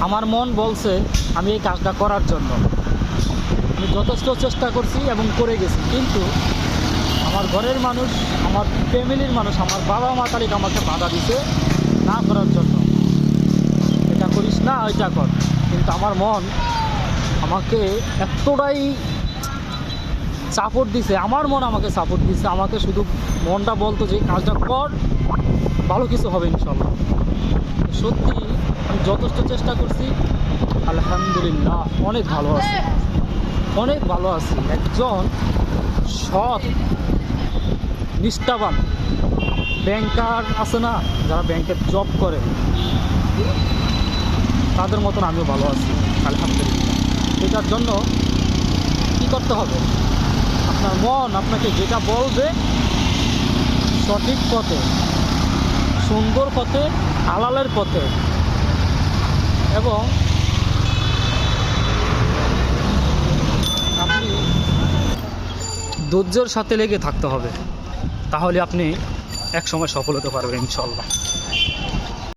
আমার মন বলছে আমি এই কাজটা করার জন্য আমি যথেষ্ট চেষ্টা করছি এবং করে গেছি, কিন্তু আমার ঘরের মানুষ, আমার ফ্যামিলির মানুষ, আমার বাবা মা তালিকা আমাকে বাধা দিছে না করার জন্য। এটা করিস না, এটা কর। কিন্তু আমার মন আমাকে এতটাই সাপোর্ট দিছে, আমার মন আমাকে সাপোর্ট দিছে, আমাকে শুধু মনটা বলতো যে কাজটা কর, ভালো কিছু হবে ইনশাল্লাহ। সত্যি আমি যথেষ্ট চেষ্টা করছি, আলহামদুলিল্লাহ অনেক ভালো আছি, অনেক ভালো আছি। একজন সৎ নিষ্ঠাবান ব্যাংকার আছে না, যারা ব্যাংকের জব করে, তাদের মতন আমিও ভালো আছি আলহামদুলিল্লাহ। এটার জন্য কী করতে হবে? আপনার মন আপনাকে যেটা বলবে সঠিক পথে, সুন্দর পথে, হালালের পথে, এবং আপনি ধৈর্যের সাথে লেগে থাকতে হবে, তাহলে আপনি একসময় সফল হতে পারবেন ইনশাল্লাহ।